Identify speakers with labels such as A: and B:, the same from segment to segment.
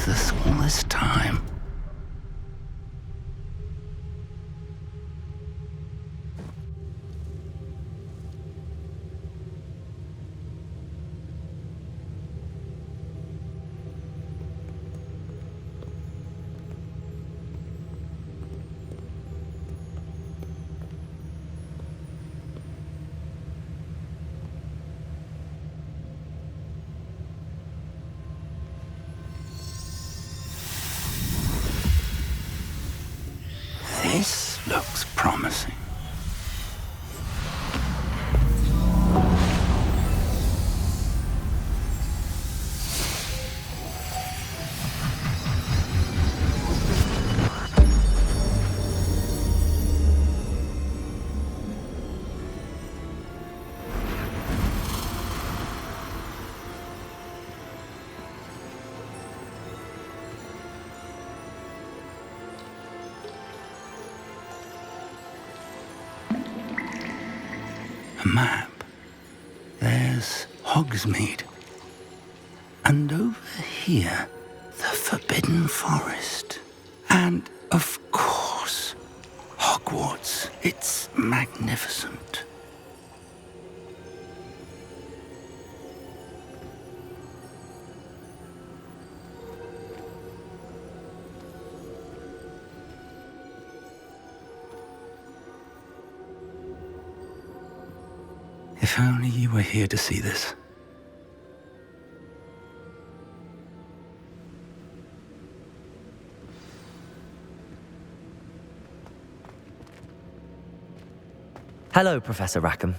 A: waste all this time? This looks promising. A map. There's Hogsmeade. And over here, the Forbidden Forest. And, of course, Hogwarts. It's magnificent. If only you were here to see this.
B: Hello, Professor Rackham.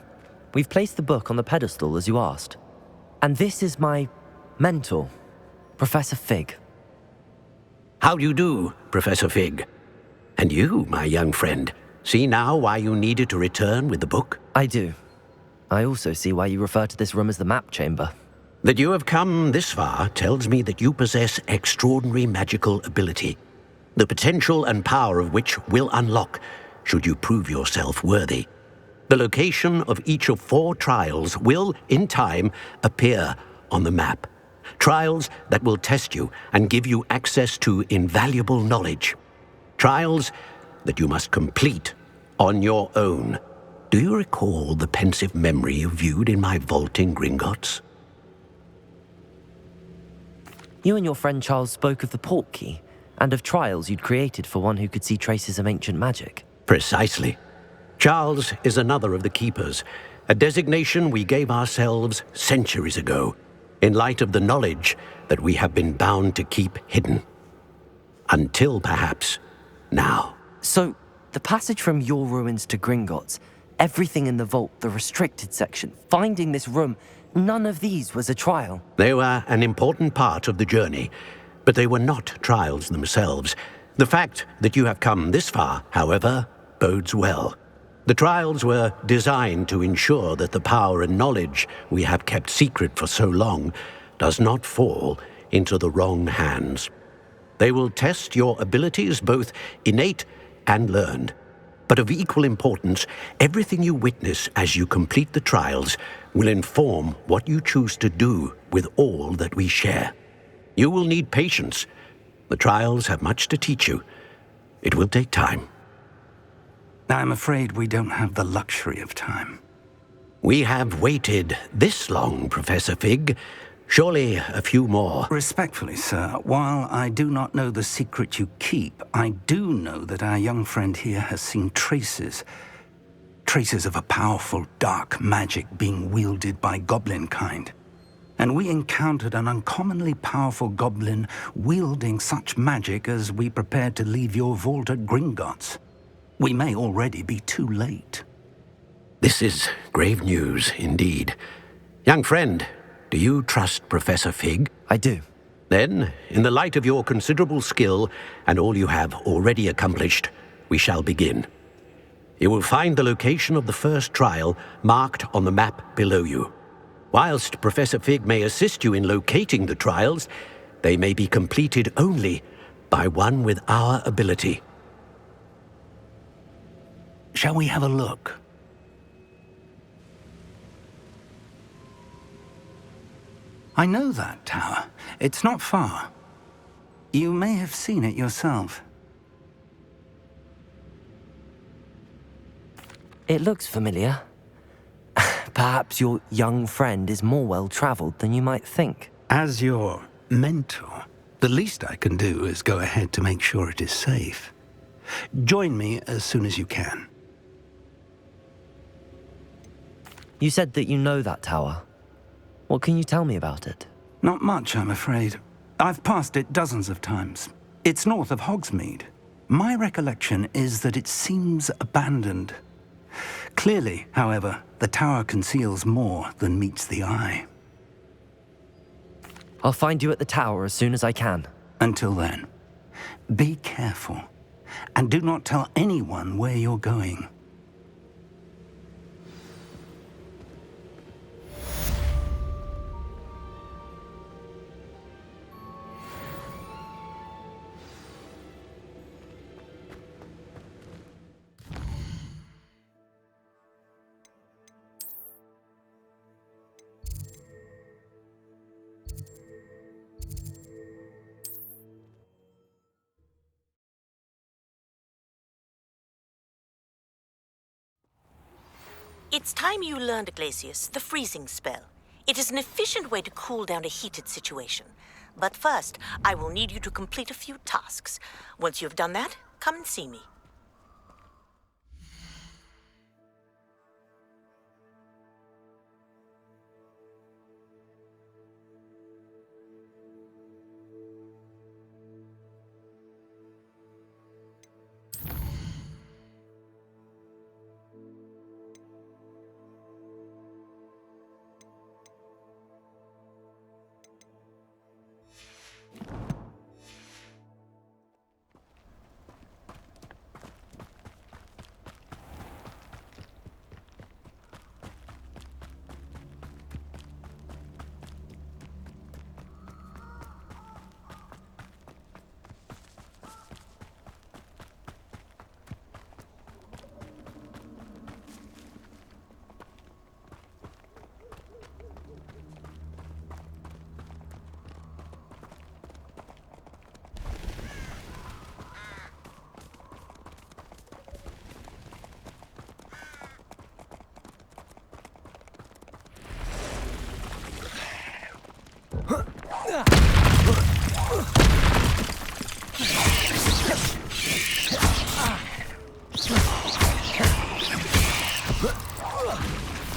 B: We've placed the book on the pedestal as you asked. And this is my mentor, Professor Fig.
C: How do you do, Professor Fig? And you, my young friend, see now why you needed to return with the book?
B: I do. I also see why you refer to this room as the map chamber.
C: That you have come this far tells me that you possess extraordinary magical ability, the potential and power of which will unlock should you prove yourself worthy. The location of each of 4 trials will, in time, appear on the map. Trials that will test you and give you access to invaluable knowledge. Trials that you must complete on your own. Do you recall the pensive memory you viewed in my vault in Gringotts?
B: You and your friend Charles spoke of the portkey and of trials you'd created for one who could see traces of ancient magic.
C: Precisely. Charles is another of the keepers, a designation we gave ourselves centuries ago, in light of the knowledge that we have been bound to keep hidden. Until perhaps now.
B: So, the passage from your ruins to Gringotts, everything in the vault, the restricted section, finding this room, none of these was a trial.
C: They were an important part of the journey, but they were not trials themselves. The fact that you have come this far, however, bodes well. The trials were designed to ensure that the power and knowledge we have kept secret for so long does not fall into the wrong hands. They will test your abilities, both innate and learned. But of equal importance, everything you witness as you complete the trials will inform what you choose to do with all that we share. You will need patience. The trials have much to teach you. It will take time.
A: I'm afraid we don't have the luxury of time.
C: We have waited this long, Professor Fig. Surely a few more.
A: Respectfully, sir, while I do not know the secret you keep, I do know that our young friend here has seen traces of a powerful dark magic being wielded by goblin kind. And we encountered an uncommonly powerful goblin wielding such magic as we prepared to leave your vault at Gringotts. We may already be too late.
C: This is grave news indeed. Young friend, do you trust Professor Fig?
B: I do.
C: Then, in the light of your considerable skill and all you have already accomplished, we shall begin. You will find the location of the first trial marked on the map below you. Whilst Professor Fig may assist you in locating the trials, they may be completed only by one with our ability.
A: Shall we have a look? I know that tower. It's not far. You may have seen it yourself.
B: It looks familiar. Perhaps your young friend is more well-traveled than you might think.
A: As your mentor, the least I can do is go ahead to make sure it is safe. Join me as soon as you can.
B: You said that you know that tower. What can you tell me about it?
A: Not much, I'm afraid. I've passed it dozens of times. It's north of Hogsmeade. My recollection is that it seems abandoned. Clearly, however, the tower conceals more than meets the eye.
B: I'll find you at the tower as soon as I can.
A: Until then, be careful, and do not tell anyone where you're going.
D: It's time you learned, Glacius, the freezing spell. It is an efficient way to cool down a heated situation. But first, I will need you to complete a few tasks. Once you've done that, come and see me.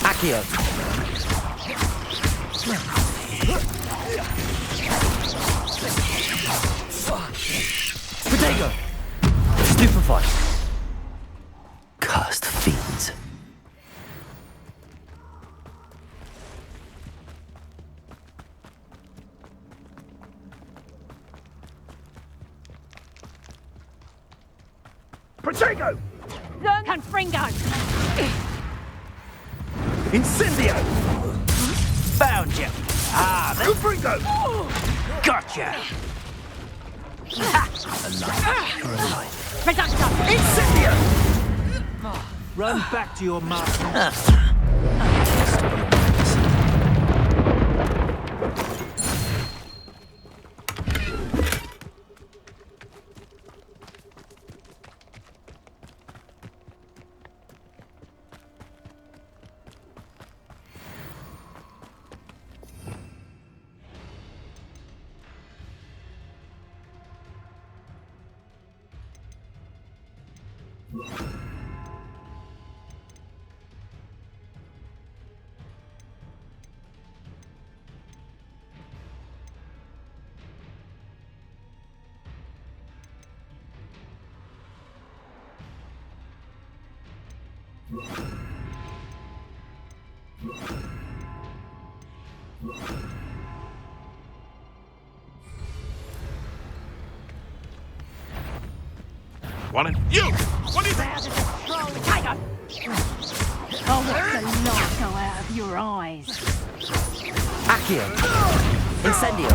B: Accio. Protego. Stupefy.
A: Cursed fiends.
E: Protego!
F: Confringo!
E: Incendio!
G: Found you. Ah, that's
E: Confringo!
G: gotcha.
F: Reducto!
E: Incendio!
G: Run back to your master.
E: One and you! What is it?
F: Tiger! Oh, let the light go out of your eyes.
B: Accio. Incendio.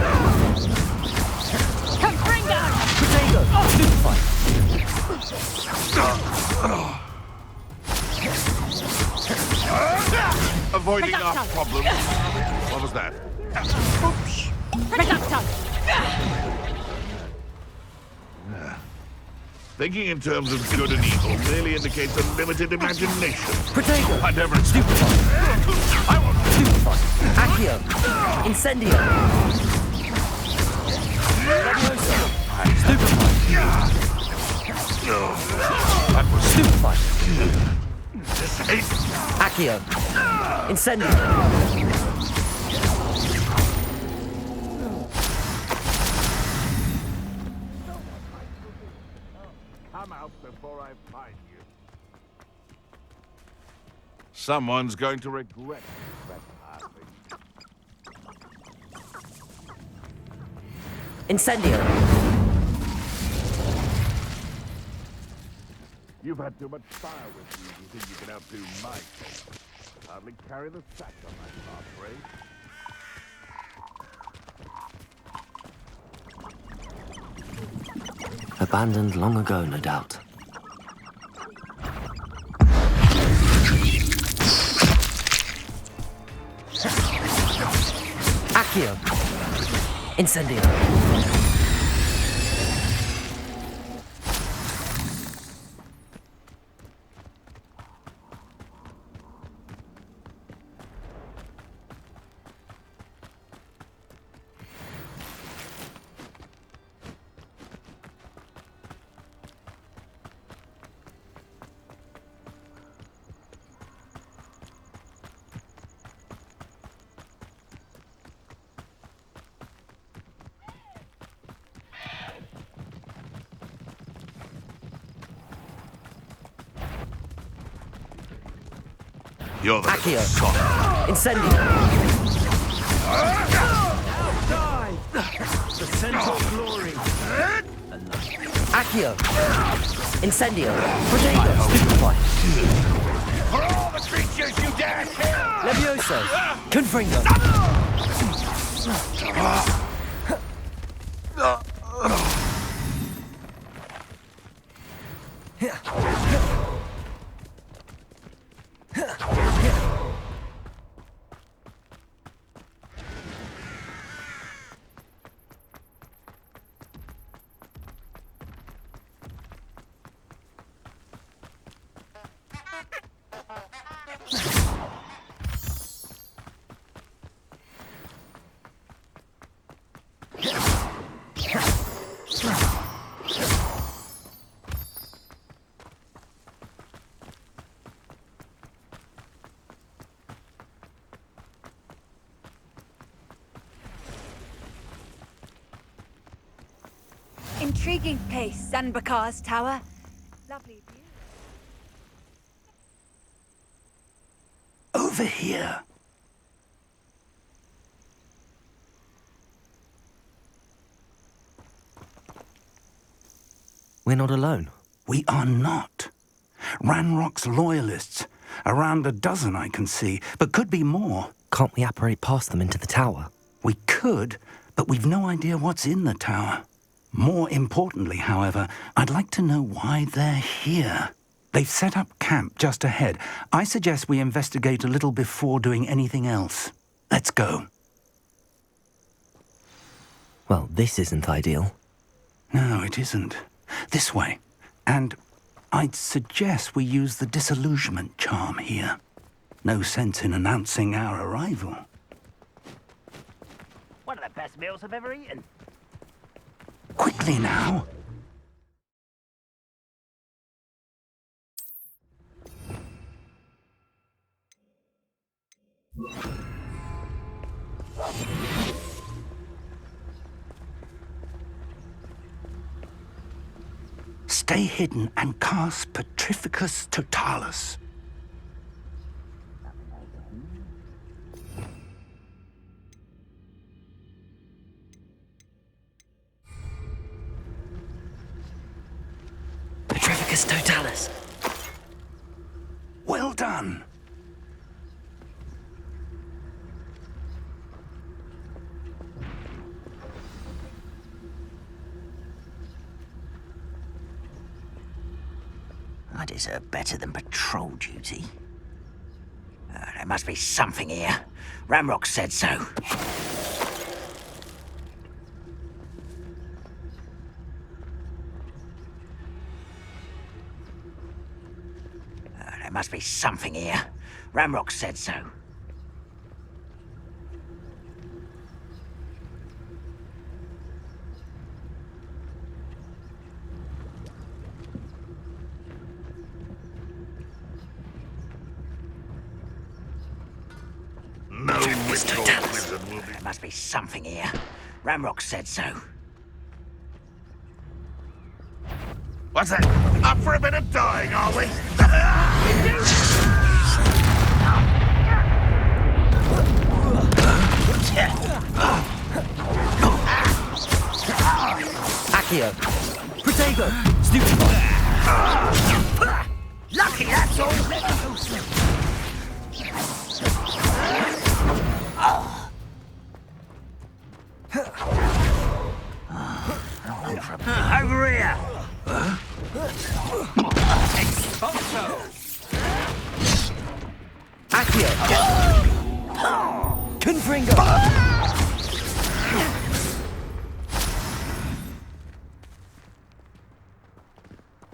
F: Confringo!
B: Protego. Stupefy.
E: Avoiding our
F: Reducto.
E: problem. What was that?
F: Reducto!
E: Thinking in terms of good and evil merely indicates a limited imagination.
B: Potato!
E: I never...
B: Stupefy!
E: I want...
B: Stupefy! Accio! Incendio! Leviosa! Stupefy!
E: That was...
B: Stupefy!
E: Hey,
B: Accio! Incendio!
E: come out before I find you. Someone's going to regret trespassing.
B: Incendio!
E: You've had too much fire with you. You think you can outdo my fault? Hardly carry the sack on that part, Ray.
B: Abandoned long ago, no doubt. Accio! Incendio!
E: You're the
B: Accio!
E: soft.
B: Incendio!
G: Die! The scent of glory.
B: Accio! Incendio! Potato! Stupefy!
E: For all the creatures you dare kill!
B: Levioso! Confringo!
F: Intriguing place, Sanbakar's tower. Lovely view.
A: Over here.
B: We're not alone.
A: We are not. Ranrock's loyalists. Around a dozen I can see, but could be more.
B: Can't we apparate past them into the tower?
A: We could, but we've no idea what's in the tower. More importantly, however, I'd like to know why they're here. They've set up camp just ahead. I suggest we investigate a little before doing anything else. Let's go.
B: Well, this isn't ideal.
A: No, it isn't. This way. And I'd suggest we use the disillusionment charm here. No sense in announcing our arrival.
G: One of the best meals I've ever eaten.
A: Quickly now. Stay hidden and cast Petrificus Totalis.
B: Petrificus Totalis.
A: Well done.
H: I deserve better than patrol duty. There must be something here. Ramrock said so. There must be something here. Ramrock said so.
E: No ritual wizard will be.
H: There must be something here. Ramrock said so.
E: What's that? Up for a bit of dying, are we?
B: Accio! Protego! Stupid!
H: Lucky, that's all. Over here.
B: Accio! Confringo!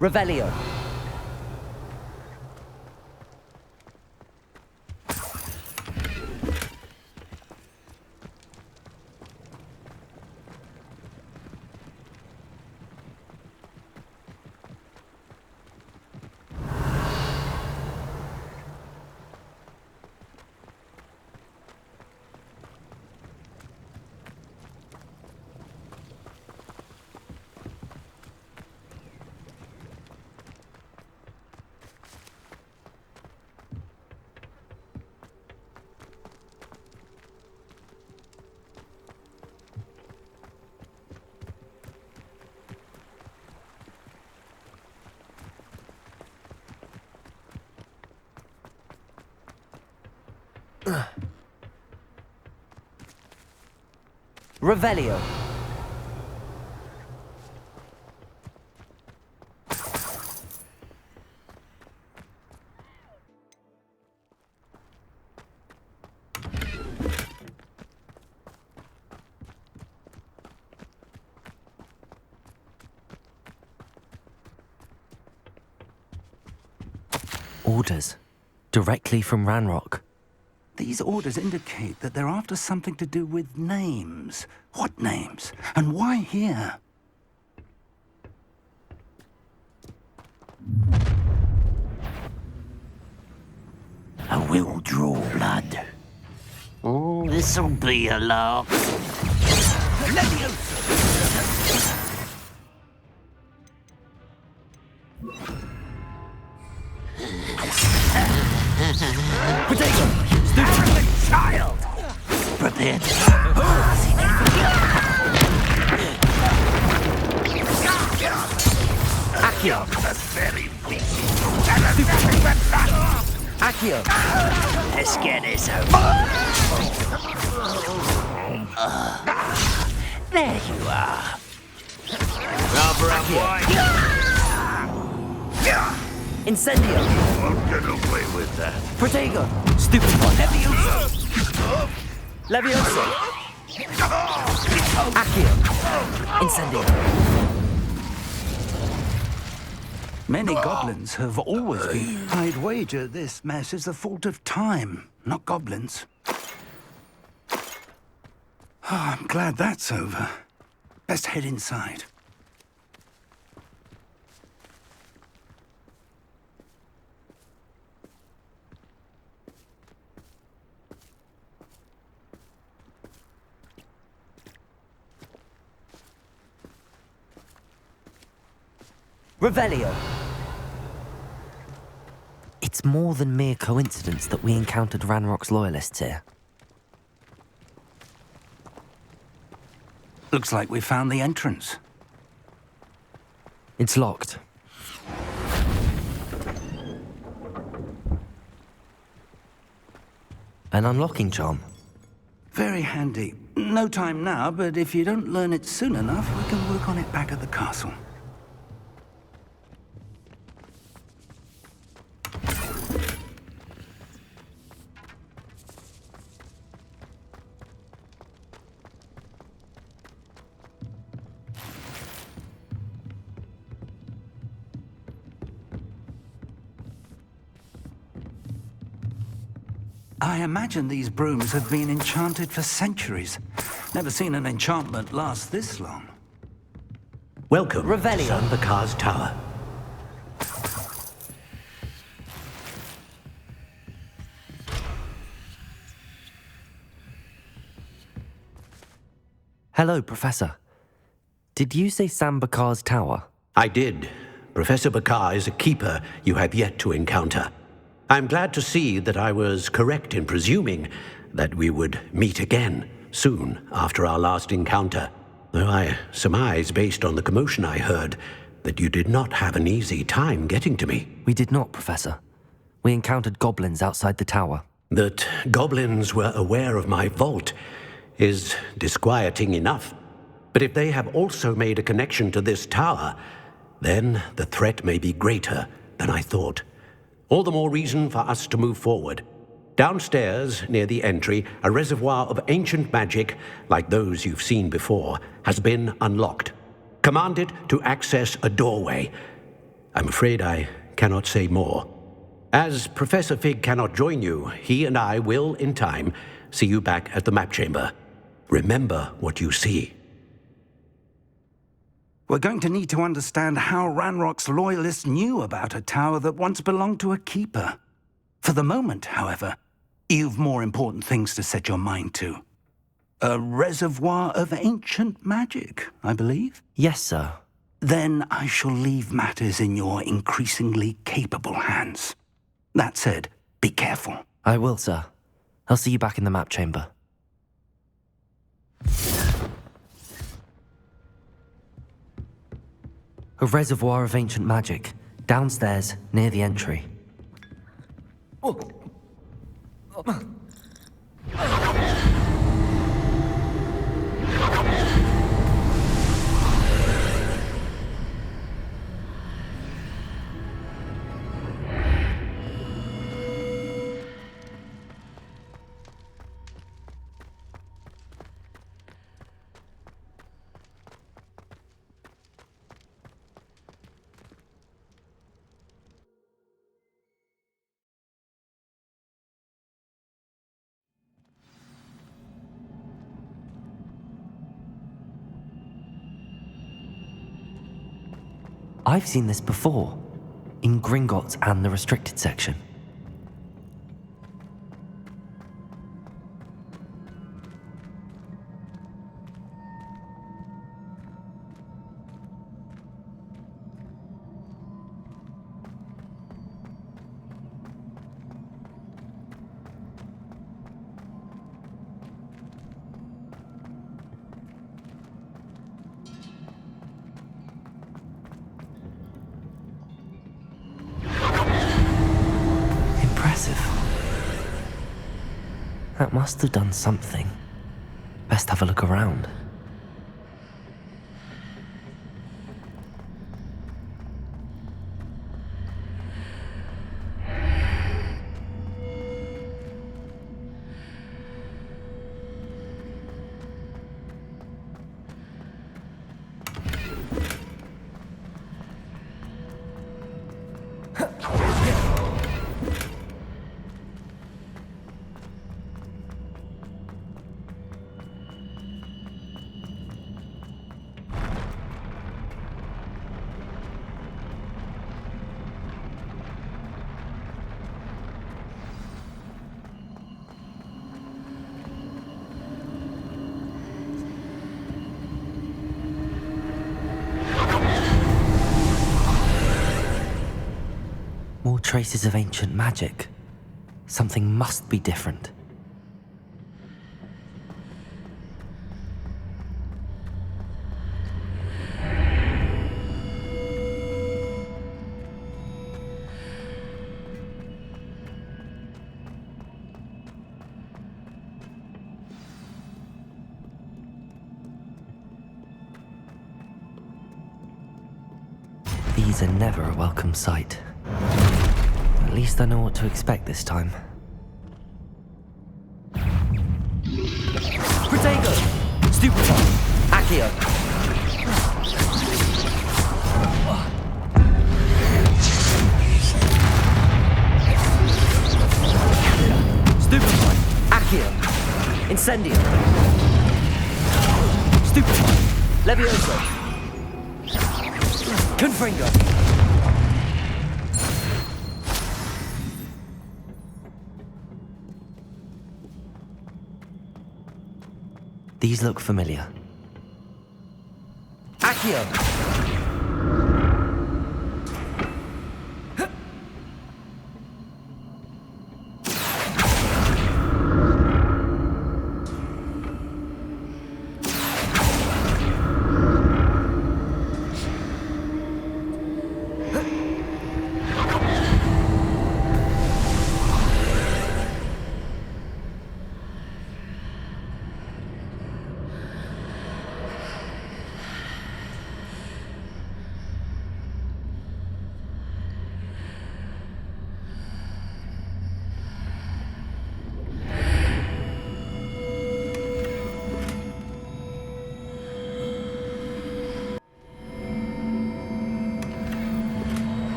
B: Revelio. Revelio. Orders. Directly from Ranrock.
A: These orders indicate that they're after something to do with names. What names? And why here?
H: I will draw blood. Oh, this'll be a lark.
B: Protego!
H: Stupid child! Prepare to
B: Accio!
H: very weak.
B: Accio!
H: Let's get this over. There you are.
G: Rather
B: Incendio!
E: Won't get away with that.
B: Protego! Stupid one! Levioso! Accio! Incendio!
A: Many goblins have always been. I'd wager this mess is the fault of time, not goblins. I'm glad that's over. Best head inside.
B: Revelio. It's more than mere coincidence that we encountered Ranrock's loyalists here.
A: Looks like we found the entrance.
B: It's locked. An unlocking charm.
A: Very handy. No time now, but if you don't learn it soon enough, we can work on it back at the castle. I imagine these brooms have been enchanted for centuries. Never seen an enchantment last this long.
C: Welcome,
B: Revelio.
C: Sambakar's Tower.
B: Hello, Professor. Did you say Sambakar's Tower?
C: I did. Professor Bakar is a keeper you have yet to encounter. I'm glad to see that I was correct in presuming that we would meet again soon after our last encounter, though I surmise, based on the commotion I heard, that you did not have an easy time getting to me.
B: We did not, Professor. We encountered goblins outside the tower.
C: That goblins were aware of my vault is disquieting enough. But if they have also made a connection to this tower, then the threat may be greater than I thought. All the more reason for us to move forward. Downstairs, near the entry, a reservoir of ancient magic, like those you've seen before, has been unlocked. Command it to access a doorway. I'm afraid I cannot say more. As Professor Fig cannot join you, he and I will, in time, see you back at the map chamber. Remember what you see.
A: We're going to need to understand how Ranrock's loyalists knew about a tower that once belonged to a keeper. For the moment, however, you've more important things to set your mind to. A reservoir of ancient magic, I believe?
B: Yes, sir.
A: Then I shall leave matters in your increasingly capable hands. That said, be careful.
B: I will, sir. I'll see you back in the map chamber. A reservoir of ancient magic, downstairs, near the entry. I've seen this before, in Gringotts and the restricted section. That must have done something. Best have a look around. More traces of ancient magic. Something must be different. These are never a welcome sight. At least I know what to expect this time. Protego! Stupefy! Accio! Stupefy! Incendio. Stupefy. Levioso. Confringo. These look familiar. Accio.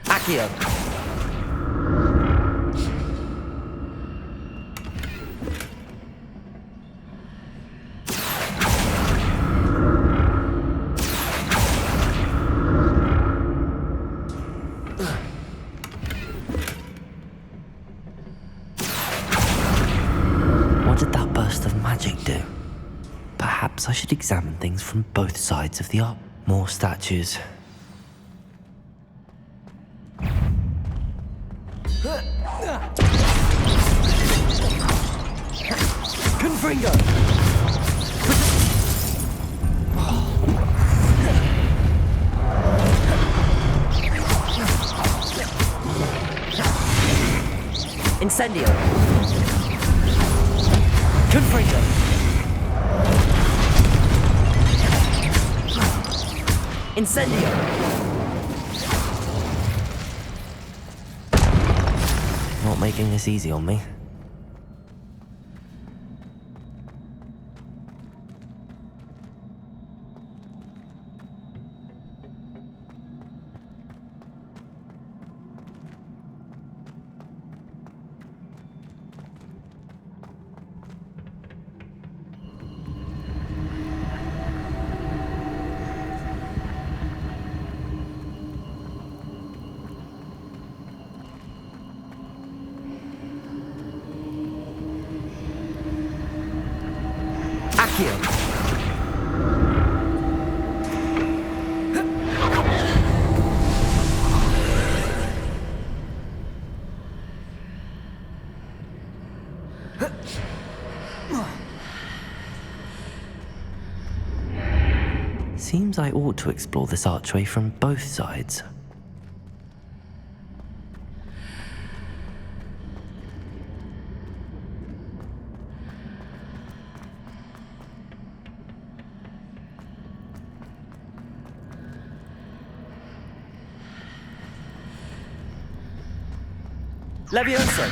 B: Accio. What did that burst of magic do? Perhaps I should examine things from both sides of the art. More statues. Confringo! Incendio! Confringo! Incendio! Not making this easy on me. Accio. Seems I ought to explore this archway from both sides. Levioso!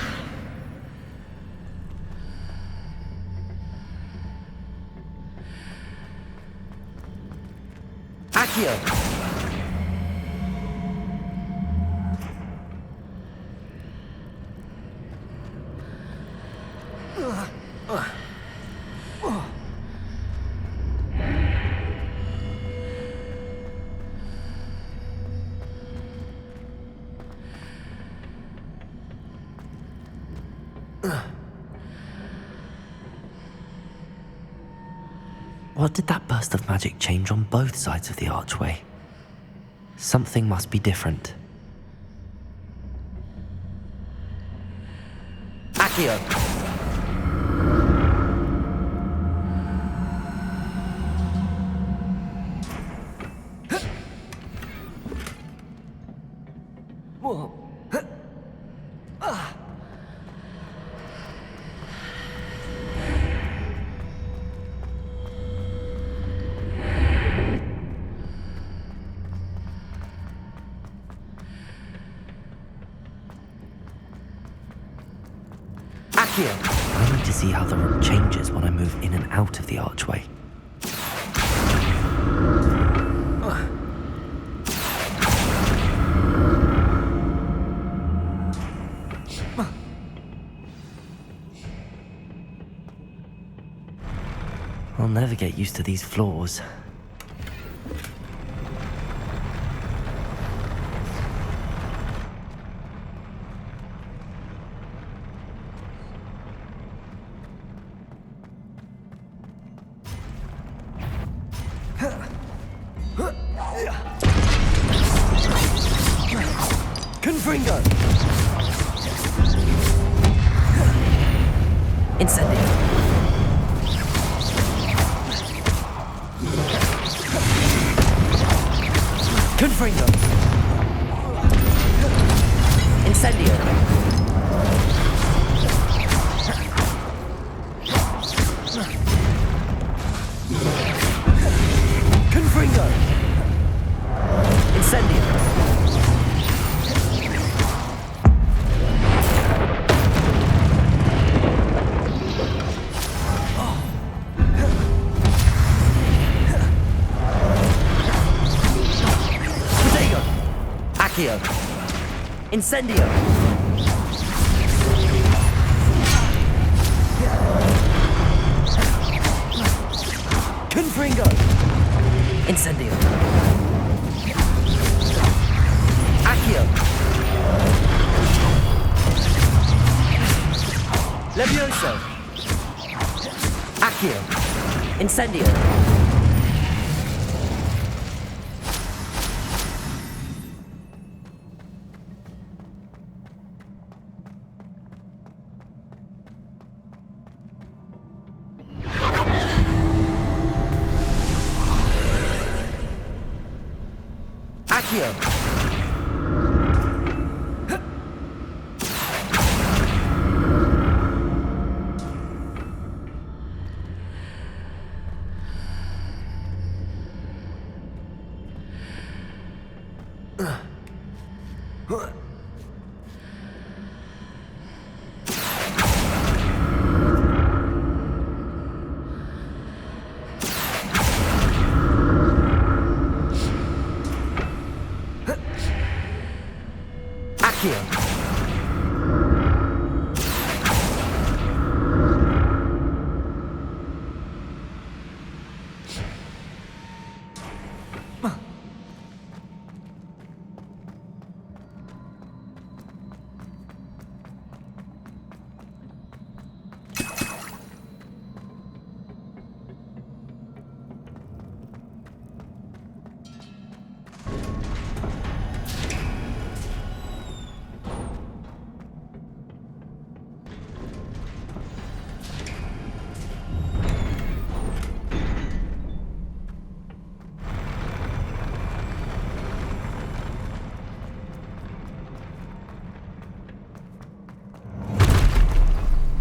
B: Accio! What did that burst of magic change on both sides of the archway? Something must be different. Accio! I need to see how the room changes when I move in and out of the archway. I'll never get used to these floors.
I: Confringo!
B: Incendio!
I: Confringo!
B: Incendio!
I: Confringo!
B: Incendio! Accio! Incendio!
I: Confringo!
B: Incendio! Accio!
I: Levioso!
B: Accio! Incendio! Accio! Accio!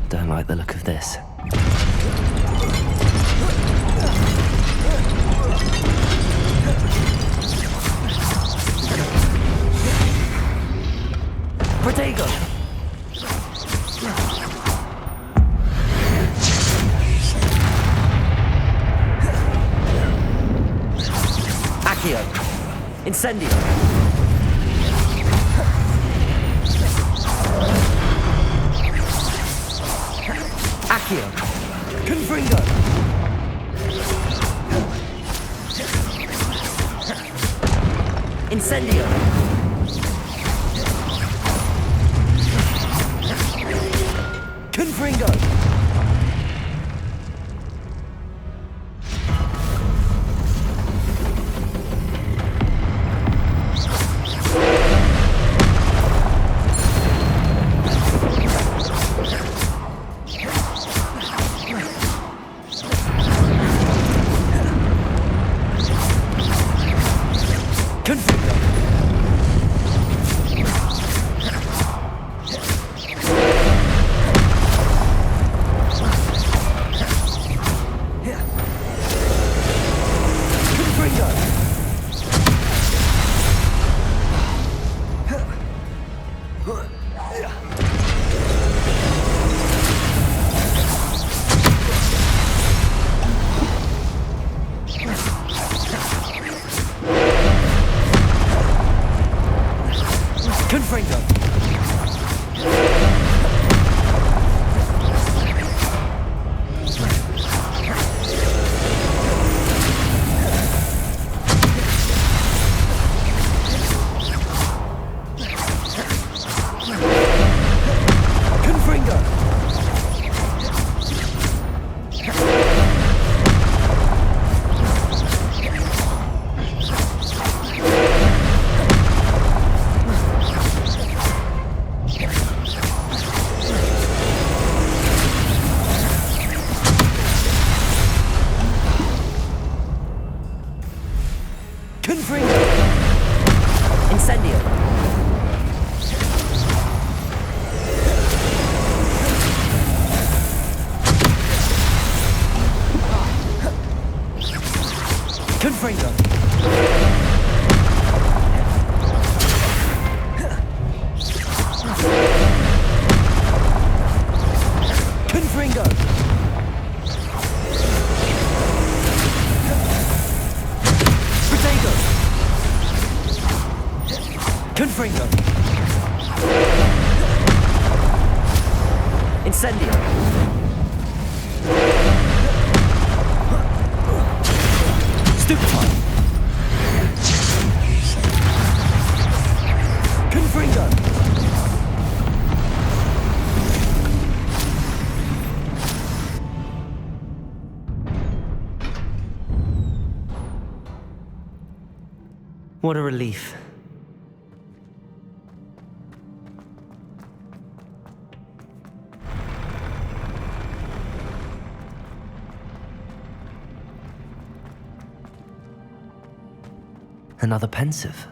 B: Don't like the look of this.
I: Protego!
B: Accio! Incendio! Accio!
I: Confringo!
B: Incendio!
I: Confringo! Confringo. Confringo. Protego. Confringo. Incendio. Stupefy. Confringo.
B: What a relief. Another pensive.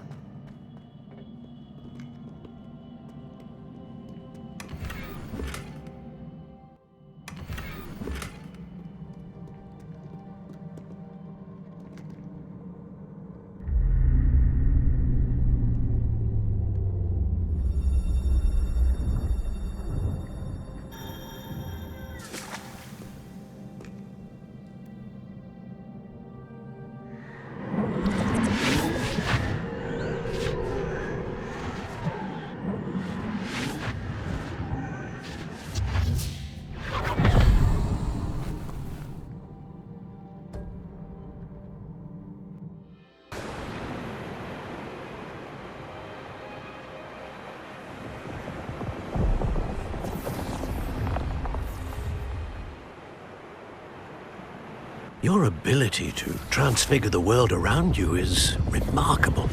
C: Your ability to transfigure the world around you is remarkable.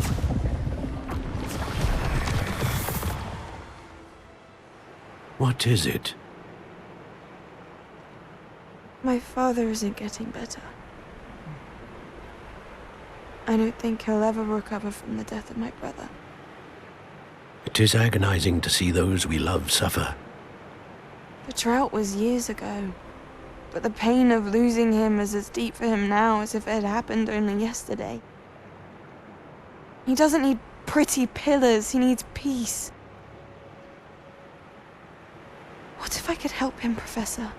C: What is it?
J: My father isn't getting better. I don't think he'll ever recover from the death of my brother.
C: It is agonizing to see those we love suffer.
J: The drought was years ago, but the pain of losing him is as deep for him now as if it had happened only yesterday. He doesn't need pretty pillars, he needs peace. What if I could help him, Professor?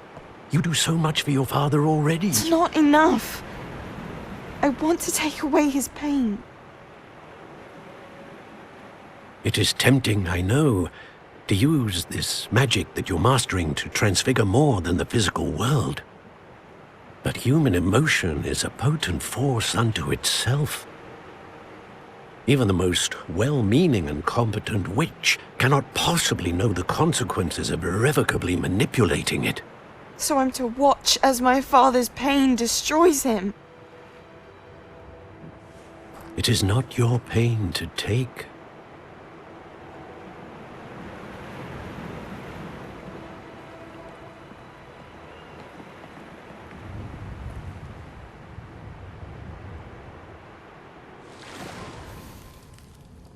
C: You do so much for your father already.
J: It's not enough. I want to take away his pain.
C: It is tempting, I know, to use this magic that you're mastering to transfigure more than the physical world. But human emotion is a potent force unto itself. Even the most well-meaning and competent witch cannot possibly know the consequences of irrevocably manipulating it.
J: So I'm to watch as my father's pain destroys him.
C: It is not your pain to take.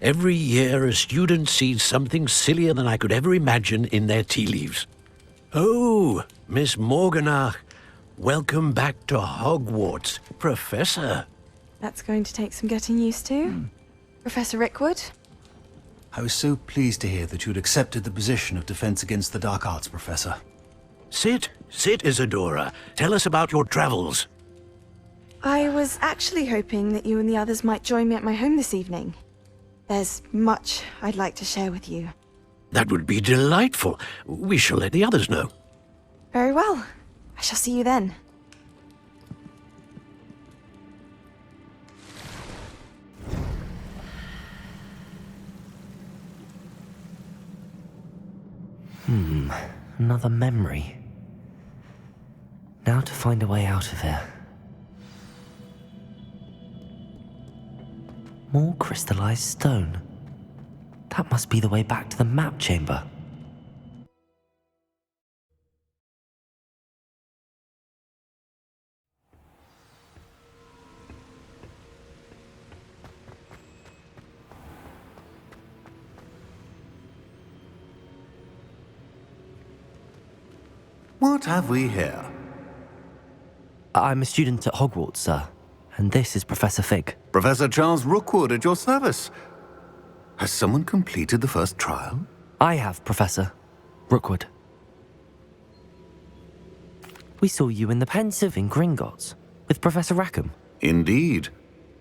C: Every year, a student sees something sillier than I could ever imagine in their tea leaves. Oh, Miss Morganach, welcome back to Hogwarts, Professor.
J: That's going to take some getting used to. Professor Rickwood?
K: I was so pleased to hear that you'd accepted the position of Defense Against the Dark Arts, Professor.
C: Sit, Isadora. Tell us about your travels.
J: I was actually hoping that you and the others might join me at my home this evening. There's much I'd like to share with you.
C: That would be delightful. We shall let the others know.
J: Very well. I shall see you then.
B: Another memory. Now to find a way out of here. More crystallized stone. That must be the way back to the map chamber.
K: What have we here?
B: I'm a student at Hogwarts, sir. And this is Professor Fig.
L: Professor Charles Rookwood at your service. Has someone completed the first trial?
B: I have, Professor Rookwood. We saw you in the Pensive in Gringotts with Professor Rackham.
L: Indeed.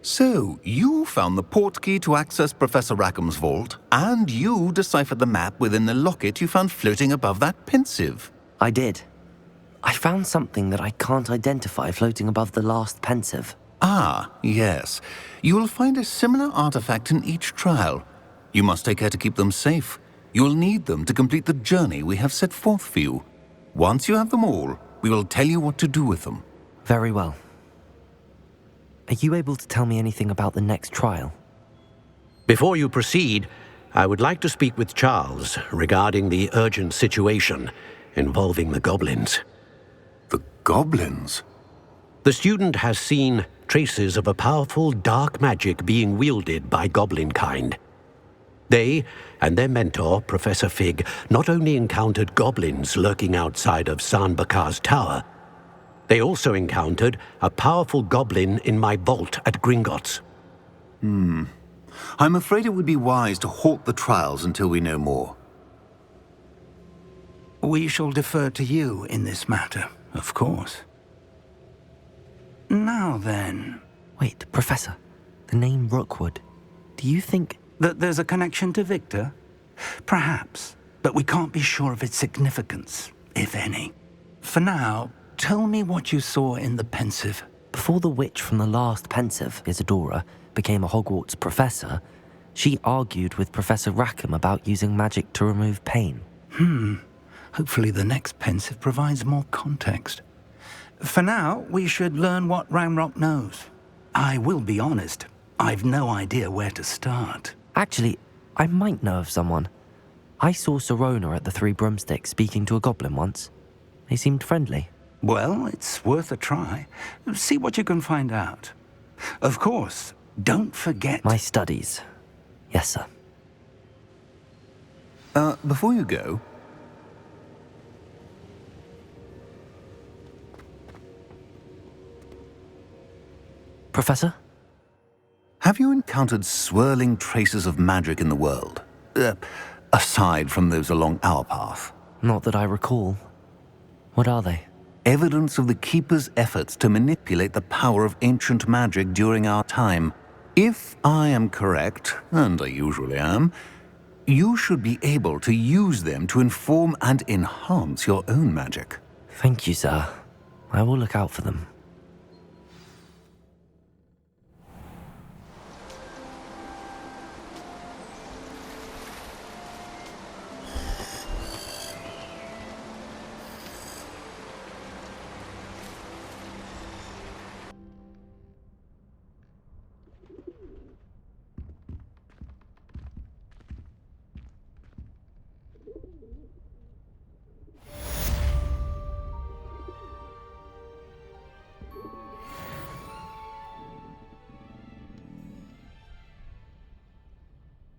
L: So, you found the portkey to access Professor Rackham's vault, and you deciphered the map within the locket you found floating above that Pensive.
B: I did. I found something that I can't identify floating above the last Pensive.
L: Ah, yes. You will find a similar artifact in each trial. You must take care to keep them safe. You will need them to complete the journey we have set forth for you. Once you have them all, we will tell you what to do with them.
B: Very well. Are you able to tell me anything about the next trial?
C: Before you proceed, I would like to speak with Charles regarding the urgent situation involving the goblins.
L: The goblins?
C: The student has seen traces of a powerful dark magic being wielded by goblin kind. They and their mentor, Professor Fig, not only encountered goblins lurking outside of Sanbakar's tower, they also encountered a powerful goblin in my vault at Gringotts.
L: I'm afraid it would be wise to halt the trials until we know more.
A: We shall defer to you in this matter, of course. Now then...
B: Wait, Professor. The name Rookwood. Do you think...
A: that there's a connection to Victor? Perhaps, but we can't be sure of its significance, if any. For now, tell me what you saw in the Pensive.
B: Before the witch from the last Pensive, Isadora, became a Hogwarts professor, she argued with Professor Rackham about using magic to remove pain.
A: Hopefully the next Pensive provides more context. For now, we should learn what Ranrock knows. I will be honest, I've no idea where to start.
B: Actually, I might know of someone. I saw Sirona at the Three Broomsticks speaking to a goblin once. They seemed friendly.
A: Well, it's worth a try. See what you can find out. Of course, don't forget...
B: My studies. Yes, sir.
L: Before you go...
B: Professor?
L: Have you encountered swirling traces of magic in the world? Aside from those along our path?
B: Not that I recall. What are they?
L: Evidence of the Keeper's efforts to manipulate the power of ancient magic during our time. If I am correct, and I usually am, you should be able to use them to inform and enhance your own magic.
B: Thank you, sir. I will look out for them.